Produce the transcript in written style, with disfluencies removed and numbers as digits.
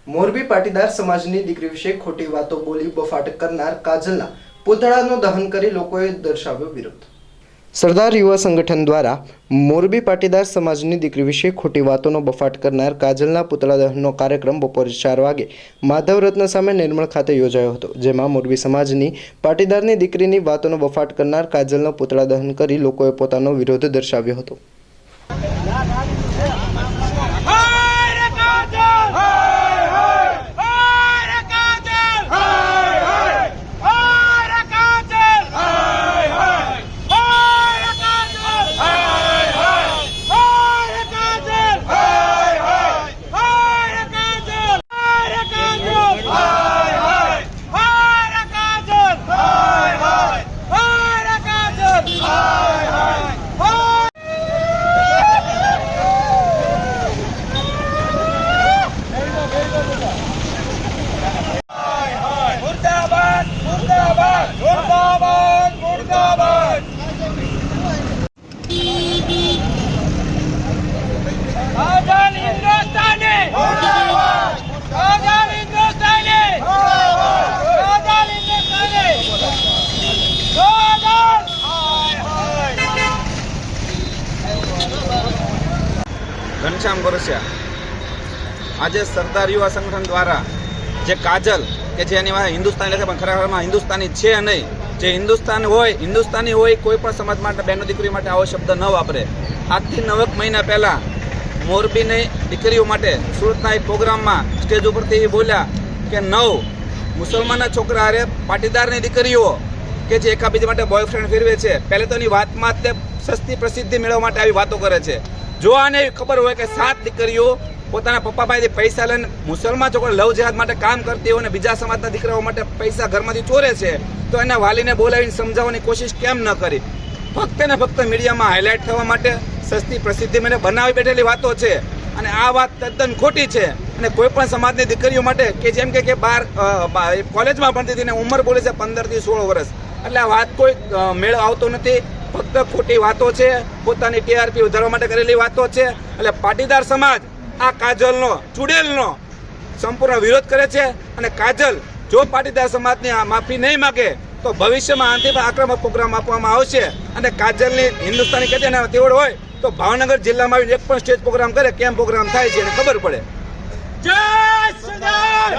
મોરબી પાટીદાર સમાજની દીકરી વિશે ખોટી વાતો બોલી બફાટ કરનાર કાજલના પૂતળાનું દહન કરી લોકોએ દર્શાવ્યો વિરોધ। સરદાર યુવા સંગઠન દ્વારા મોરબી પાટીદાર સમાજની દીકરી વિશે ખોટી વાતોનો બફાટ કરનાર કાજલના પૂતળા દહનનો કાર્યક્રમ બપોરે 4 વાગે માધવ રત્ન સામે નિર્મળ ખાતે યોજાયો હતો, જેમાં મોરબી સમાજની પાટીદારની દીકરીની વાતોનો બફાટ કરનાર કાજલનો પૂતળા દહન કરી લોકોએ પોતાનો વિરોધ દર્શાવ્યો હતો। घनश्याम गोरसिया आज सरदार युवा संगठन द्वारा जे काजल के जेनी हिंदुस्तानी लखे पण खरेखर हिंदुस्तानी छे नहीं, जे हिंदुस्तानी होय कोई पण समाज माटे बहनों दीकरीओ माटे आवो शब्द न वापरे। આજથી 9 મહિના પહેલા મોરબીની દીકરીઓ માટે સુરતના એક પ્રોગ્રામમાં સ્ટેજ ઉપરથી બોલ્યા કે 9 મુસલમાનના છોકરા હારે પાટીદારની દીકરીઓ કે જે એકાબીજા માટે બોયફ્રેન્ડ ફેરવે છે, પહેલે તો એની વાતમાં તે સસ્તી પ્રસિદ્ધિ મેળવવા માટે આવી વાતો કરે છે। જો આને ખબર હોય કે 7 દીકરીઓ પોતાના પપ્પા પાસેથી પૈસા લઈને મુસલમાન છોકરા લવ જેહાદ માટે કામ કરતી હોય અને બીજા સમાજના દીકરાઓ માટે પૈસા ઘરમાંથી ચોરે છે, તો એના વાલીને બોલાવીને સમજાવવાની કોશિશ કેમ ન કરી? ફક્ત ને ફક્ત મીડિયામાં હાઇલાઇટ થવા માટે સસ્તી પ્રસિદ્ધિ મને બનાવી બેઠેલી વાતો છે અને આ વાત તદ્દન ખોટી છે। અને કોઈ પણ સમાજની દીકરીઓ માટે કે જેમ કે બહાર કોલેજમાં ભણતી હતી ને ઉંમર બોલે છે 15 થી 16 વર્ષ, એટલે આ વાત કોઈ મેળ આવતો નથી। ફક્ત ખોટી વાતો છે, પોતાની ટીઆરપી વધારવા માટે કરેલી વાતો છે। એટલે પાટીદાર સમાજ આ કાજલનો ચુડેલનો સંપૂર્ણ વિરોધ કરે છે અને કાજલ જો પાટીદાર સમાજની માફી નહીં માગે તો ભવિષ્યમાં આનાથી પણ આક્રમક પ્રોગ્રામ આપવામાં આવશે અને કાજલની હિન્દુસ્તાની કે તેના તેવડ હોય તો ભાવનગર જિલ્લામાં એક પણ સ્ટેજ પ્રોગ્રામ કરે, કેમ પ્રોગ્રામ થાય છે એને ખબર પડે। જય સરદાર!